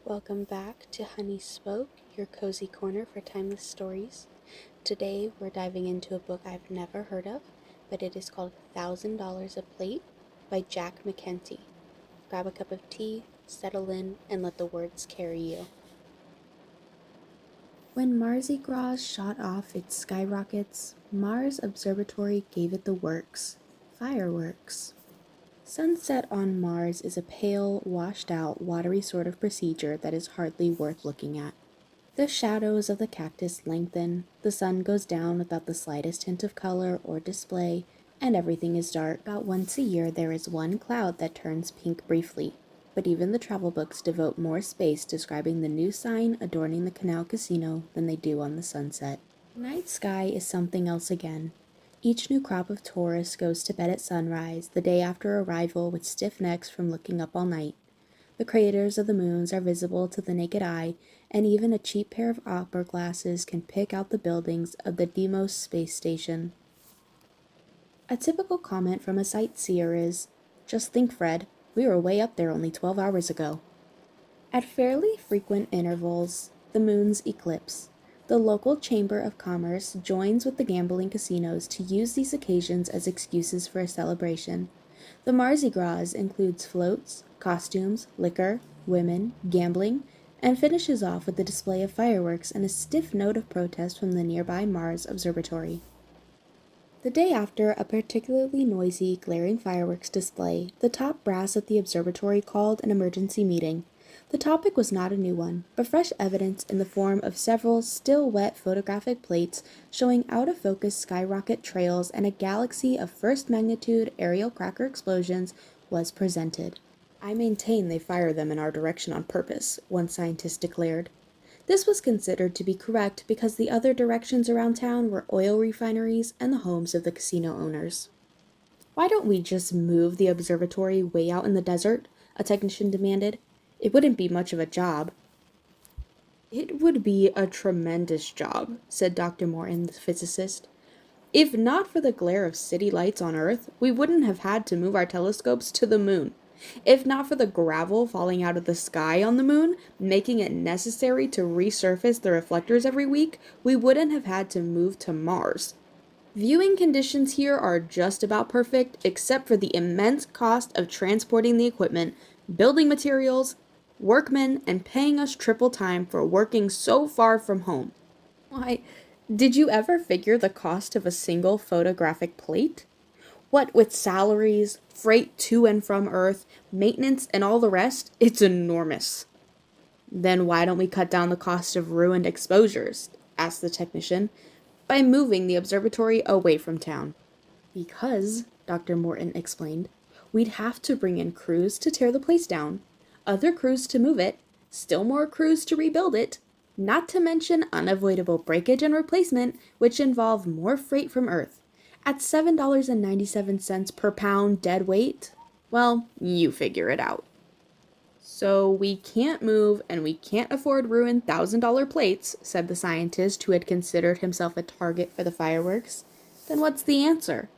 Welcome back to Honey Spoke, your cozy corner for timeless stories. Today we're diving into a book I've never heard of, but it is called $1,000 a Plate by Jack McKenty. Grab a cup of tea, settle in, and let the words carry you. When Mardi Gras shot off its skyrockets, Mars Observatory gave it the works. Fireworks. Sunset on Mars is a pale, washed-out, watery sort of procedure that is hardly worth looking at. The shadows of the cactus lengthen, the sun goes down without the slightest hint of color or display, and everything is dark. About once a year there is one cloud that turns pink briefly, but even the travel books devote more space describing the new sign adorning the Canal Casino than they do on the sunset. The night sky is something else again. Each new crop of tourists goes to bed at sunrise, the day after arrival, with stiff necks from looking up all night. The craters of the moons are visible to the naked eye, and even a cheap pair of opera glasses can pick out the buildings of the Deimos space station. A typical comment from a sightseer is, "Just think, Fred, we were way up there only 12 hours ago." At fairly frequent intervals, the moons eclipse. The local Chamber of Commerce joins with the gambling casinos to use these occasions as excuses for a celebration. The Mardi Gras includes floats, costumes, liquor, women, gambling, and finishes off with the display of fireworks and a stiff note of protest from the nearby Mars Observatory. The day after a particularly noisy, glaring fireworks display, the top brass at the observatory called an emergency meeting. The topic was not a new one, but fresh evidence in the form of several still-wet photographic plates showing out-of-focus skyrocket trails and a galaxy of first-magnitude aerial cracker explosions was presented. "I maintain they fire them in our direction on purpose," one scientist declared. This was considered to be correct because the other directions around town were oil refineries and the homes of the casino owners. "Why don't we just move the observatory way out in the desert?" a technician demanded. "It wouldn't be much of a job." "It would be a tremendous job," said Dr. Morton, the physicist. "If not for the glare of city lights on Earth, we wouldn't have had to move our telescopes to the moon. If not for the gravel falling out of the sky on the moon, making it necessary to resurface the reflectors every week, we wouldn't have had to move to Mars. Viewing conditions here are just about perfect, except for the immense cost of transporting the equipment, building materials, workmen, and paying us triple time for working so far from home. Why, did you ever figure the cost of a single photographic plate? What with salaries, freight to and from Earth, maintenance, and all the rest, it's enormous." "Then why don't we cut down the cost of ruined exposures?" asked the technician. "By moving the observatory away from town." "Because," Dr. Morton explained, "we'd have to bring in crews to tear the place down, other crews to move it, still more crews to rebuild it, not to mention unavoidable breakage and replacement, which involve more freight from Earth. At $7.97 per pound dead weight, well, you figure it out." "So we can't move and we can't afford ruined $1,000 plates," said the scientist who had considered himself a target for the fireworks. "Then what's the answer?"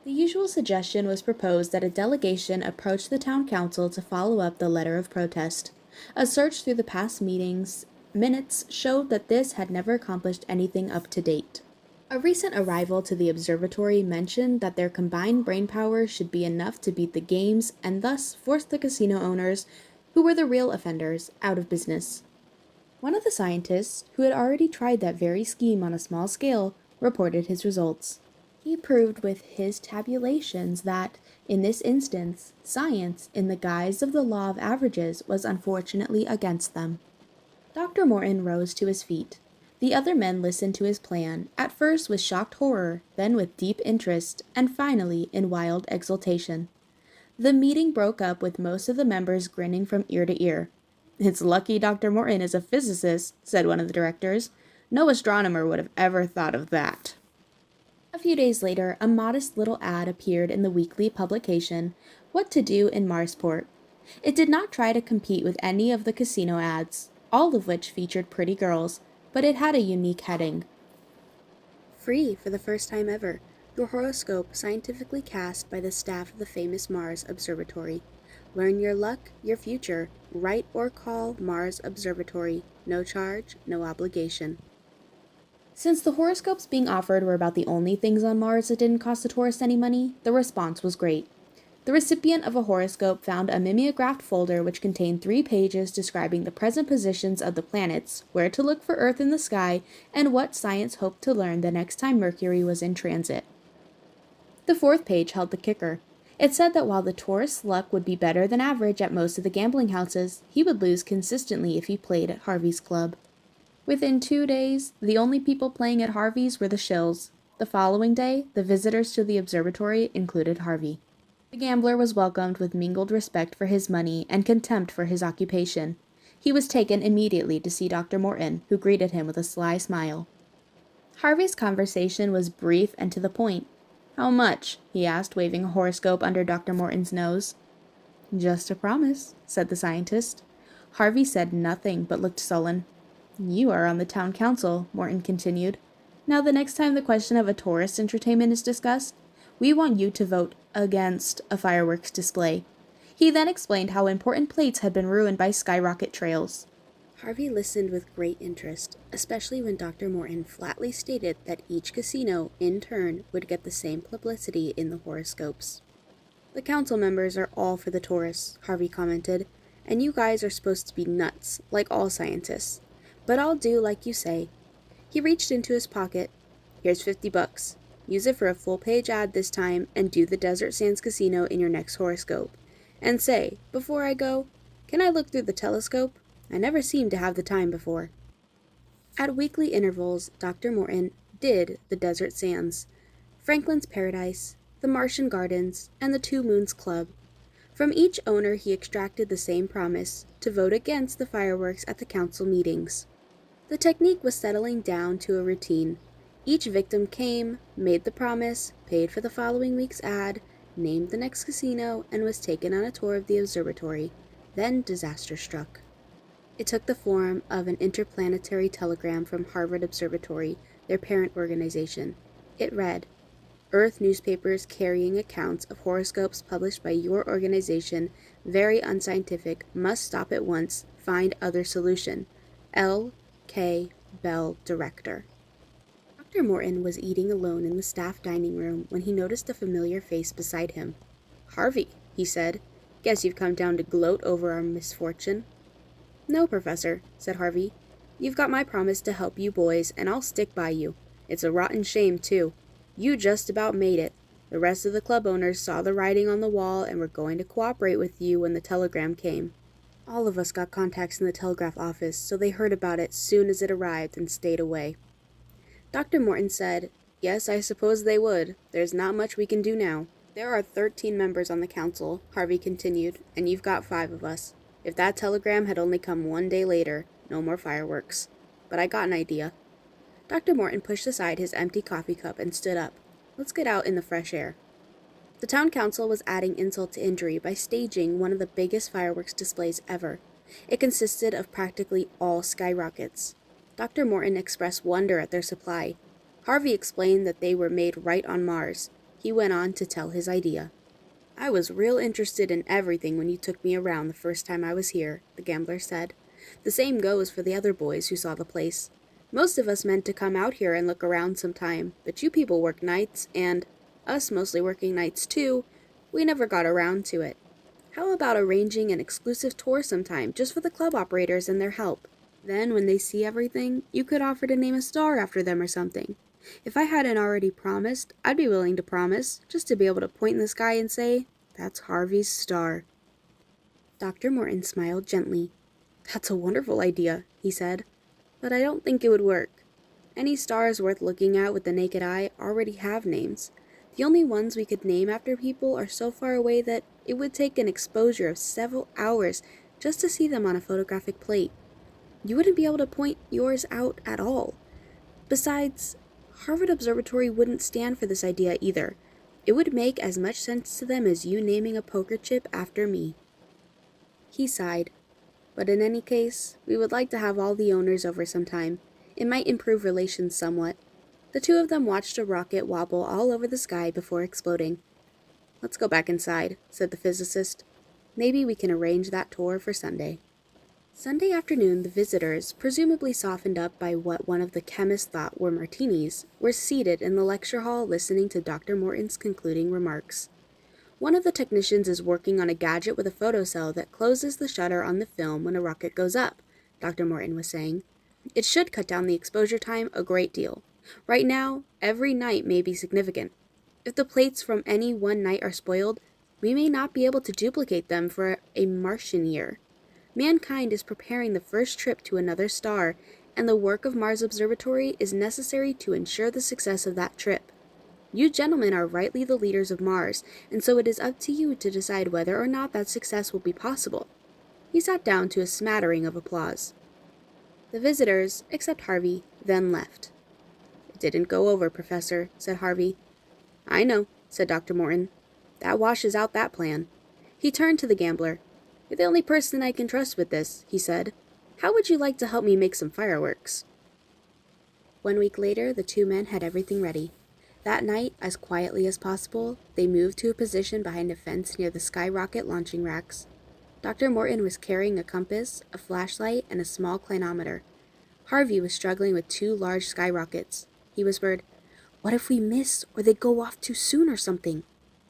The usual suggestion was proposed that a delegation approach the town council to follow up the letter of protest. A search through the past meetings minutes showed that this had never accomplished anything up to date. A recent arrival to the observatory mentioned that their combined brainpower should be enough to beat the games and thus force the casino owners, who were the real offenders, out of business. One of the scientists, who had already tried that very scheme on a small scale, reported his results. He proved with his tabulations that, in this instance, science, in the guise of the law of averages, was unfortunately against them. Dr. Morton rose to his feet. The other men listened to his plan, at first with shocked horror, then with deep interest, and finally in wild exultation. The meeting broke up with most of the members grinning from ear to ear. "It's lucky Dr. Morton is a physicist," said one of the directors. "No astronomer would have ever thought of that." A few days later, a modest little ad appeared in the weekly publication, What to Do in Marsport. It did not try to compete with any of the casino ads, all of which featured pretty girls, but it had a unique heading. Free for the first time ever, your horoscope scientifically cast by the staff of the famous Mars Observatory. Learn your luck, your future. Write or call Mars Observatory. No charge, no obligation. Since the horoscopes being offered were about the only things on Mars that didn't cost the tourists any money, the response was great. The recipient of a horoscope found a mimeographed folder which contained 3 pages describing the present positions of the planets, where to look for Earth in the sky, and what science hoped to learn the next time Mercury was in transit. The 4th page held the kicker. It said that while the tourist's luck would be better than average at most of the gambling houses, he would lose consistently if he played at Harvey's club. Within 2 days, the only people playing at Harvey's were the shills. The following day, the visitors to the observatory included Harvey. The gambler was welcomed with mingled respect for his money and contempt for his occupation. He was taken immediately to see Dr. Morton, who greeted him with a sly smile. Harvey's conversation was brief and to the point. "How much?" he asked, waving a horoscope under Dr. Morton's nose. "Just a promise," said the scientist. Harvey said nothing, but looked sullen. "You are on the town council," Morton continued. "Now the next time the question of a tourist entertainment is discussed, we want you to vote against a fireworks display." He then explained how important plates had been ruined by skyrocket trails. Harvey listened with great interest, especially when Dr. Morton flatly stated that each casino, in turn, would get the same publicity in the horoscopes. "The council members are all for the tourists," Harvey commented, "and you guys are supposed to be nuts, like all scientists. But I'll do like you say." He reached into his pocket. "Here's $50. Use it for a full-page ad this time, and do the Desert Sands Casino in your next horoscope. And say, before I go, can I look through the telescope? I never seem to have the time before." At weekly intervals, Dr. Morton did the Desert Sands, Franklin's Paradise, the Martian Gardens, and the Two Moons Club. From each owner he extracted the same promise, to vote against the fireworks at the council meetings. The technique was settling down to a routine. Each victim came, made the promise, paid for the following week's ad, named the next casino, and was taken on a tour of the observatory. Then disaster struck. It took the form of an interplanetary telegram from Harvard Observatory, their parent organization. It read, "Earth newspapers carrying accounts of horoscopes published by your organization, very unscientific, must stop at once, find other solution. L. K. Bell, Director." Dr. Morton was eating alone in the staff dining room when he noticed a familiar face beside him. "Harvey," he said, "guess you've come down to gloat over our misfortune." "No, Professor," said Harvey. "You've got my promise to help you boys, and I'll stick by you. It's a rotten shame, too. You just about made it. The rest of the club owners saw the writing on the wall and were going to cooperate with you when the telegram came. All of us got contacts in the telegraph office, so they heard about it soon as it arrived and stayed away." Dr. Morton said, "Yes, I suppose they would. There's not much we can do now. There are 13 members on the council," Harvey continued, "and you've got 5 of us. If that telegram had only come 1 day later, no more fireworks. But I got an idea." Dr. Morton pushed aside his empty coffee cup and stood up. "Let's get out in the fresh air." The town council was adding insult to injury by staging one of the biggest fireworks displays ever. It consisted of practically all skyrockets. Dr. Morton expressed wonder at their supply. Harvey explained that they were made right on Mars. He went on to tell his idea. "I was real interested in everything when you took me around the first time I was here," the gambler said. "The same goes for the other boys who saw the place. Most of us meant to come out here and look around sometime, but you people work nights, and, us mostly working nights too, we never got around to it. How about arranging an exclusive tour sometime, just for the club operators and their help? Then, when they see everything, you could offer to name a star after them or something. If I hadn't already promised, I'd be willing to promise, just to be able to point in the sky and say, 'That's Harvey's star.'" Dr. Morton smiled gently. "That's a wonderful idea," he said, "but I don't think it would work. Any stars worth looking at with the naked eye already have names. The only ones we could name after people are so far away that it would take an exposure of several hours just to see them on a photographic plate. You wouldn't be able to point yours out at all. Besides, Harvard Observatory wouldn't stand for this idea either. It would make as much sense to them as you naming a poker chip after me." He sighed. "But in any case, we would like to have all the owners over sometime. It might improve relations somewhat." The two of them watched a rocket wobble all over the sky before exploding. "Let's go back inside," said the physicist. Maybe we can arrange that tour for Sunday. Sunday afternoon, the visitors, presumably softened up by what one of the chemists thought were martinis, were seated in the lecture hall listening to Dr. Morton's concluding remarks. One of the technicians is working on a gadget with a photocell that closes the shutter on the film when a rocket goes up, Dr. Morton was saying. It should cut down the exposure time a great deal. Right now, every night may be significant. If the plates from any one night are spoiled, we may not be able to duplicate them for a Martian year. Mankind is preparing the first trip to another star, and the work of Mars Observatory is necessary to ensure the success of that trip. You gentlemen are rightly the leaders of Mars, and so it is up to you to decide whether or not that success will be possible. He sat down to a smattering of applause. The visitors, except Harvey, then left. "It didn't go over, Professor," said Harvey. "I know," said Dr. Morton. "That washes out that plan." He turned to the gambler. "You're the only person I can trust with this," he said. "How would you like to help me make some fireworks?" 1 week later, the two men had everything ready. That night, as quietly as possible, they moved to a position behind a fence near the skyrocket launching racks. Dr. Morton was carrying a compass, a flashlight, and a small clinometer. Harvey was struggling with 2 large skyrockets. He whispered, "What if we miss, or they go off too soon or something?"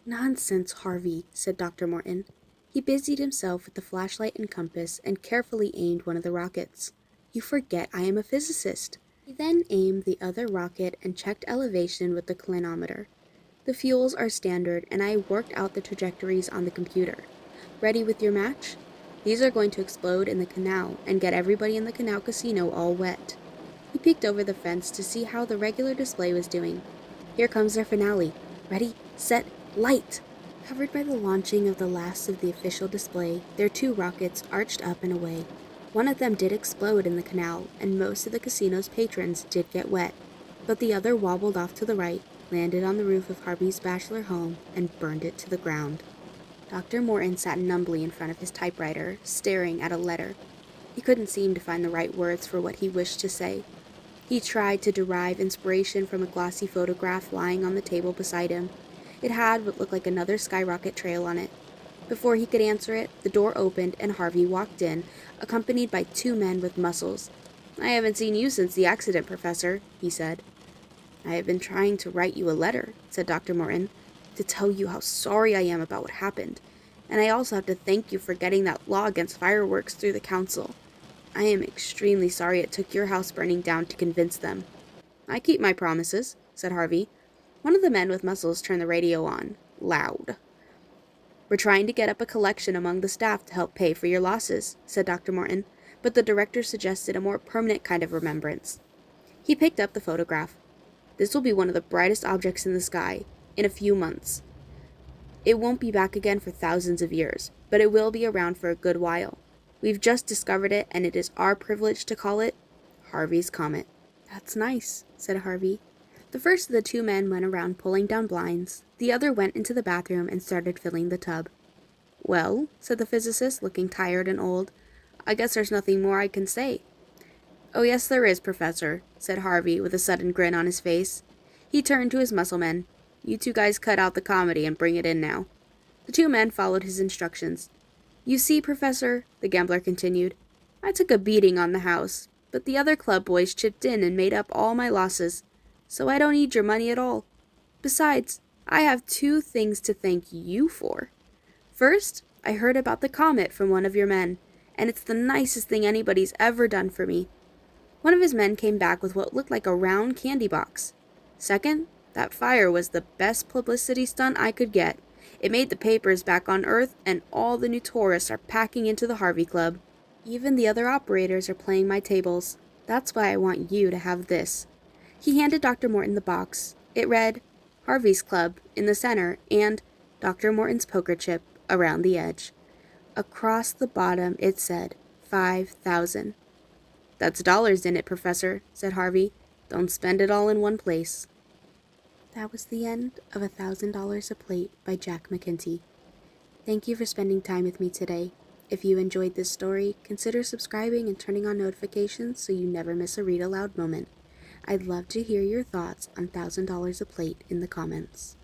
"Nonsense, Harvey," said Dr. Morton. He busied himself with the flashlight and compass and carefully aimed one of the rockets. "You forget I am a physicist." He then aimed the other rocket and checked elevation with the clinometer. "The fuels are standard, and I worked out the trajectories on the computer. Ready with your match? These are going to explode in the canal and get everybody in the canal casino all wet." He peeked over the fence to see how the regular display was doing. "Here comes their finale. Ready, set, light!" Covered by the launching of the last of the official display, their 2 rockets arched up and away. One of them did explode in the canal, and most of the casino's patrons did get wet, but the other wobbled off to the right, landed on the roof of Harvey's bachelor home, and burned it to the ground. Dr. Morton sat numbly in front of his typewriter, staring at a letter. He couldn't seem to find the right words for what he wished to say. He tried to derive inspiration from a glossy photograph lying on the table beside him. It had what looked like another skyrocket trail on it. Before he could answer it, the door opened and Harvey walked in, accompanied by 2 men with muscles. "I haven't seen you since the accident, Professor," he said. "I have been trying to write you a letter," said Dr. Morton, "to tell you how sorry I am about what happened. And I also have to thank you for getting that law against fireworks through the council. I am extremely sorry it took your house burning down to convince them." "I keep my promises," said Harvey. One of the men with muscles turned the radio on, loud. "We're trying to get up a collection among the staff to help pay for your losses," said Dr. Morton, but the director suggested a more permanent kind of remembrance. He picked up the photograph. "This will be one of the brightest objects in the sky, in a few months. It won't be back again for thousands of years, but it will be around for a good while. We've just discovered it, and it is our privilege to call it Harvey's Comet." "That's nice," said Harvey. The first of the 2 men went around pulling down blinds. The other went into the bathroom and started filling the tub. "Well," said the physicist, looking tired and old, "I guess there's nothing more I can say." "Oh, yes, there is, Professor," said Harvey with a sudden grin on his face. He turned to his muscle men. "You 2 guys cut out the comedy and bring it in now." The 2 men followed his instructions. "You see, Professor," the gambler continued, "I took a beating on the house, but the other club boys chipped in and made up all my losses. So I don't need your money at all. Besides, I have 2 things to thank you for. First, I heard about the comet from one of your men, and it's the nicest thing anybody's ever done for me." One of his men came back with what looked like a round candy box. "Second, that fire was the best publicity stunt I could get. It made the papers back on Earth, and all the new tourists are packing into the Harvey Club. Even the other operators are playing my tables. That's why I want you to have this." He handed Dr. Morton the box. It read, "Harvey's Club" in the center, and Dr. Morton's poker chip around the edge. Across the bottom it said, 5,000. "That's dollars in it, Professor," said Harvey. "Don't spend it all in one place." That was the end of $1,000 a Plate by Jack McKenty. Thank you for spending time with me today. If you enjoyed this story, consider subscribing and turning on notifications so you never miss a read aloud moment. I'd love to hear your thoughts on $1,000 a Plate in the comments.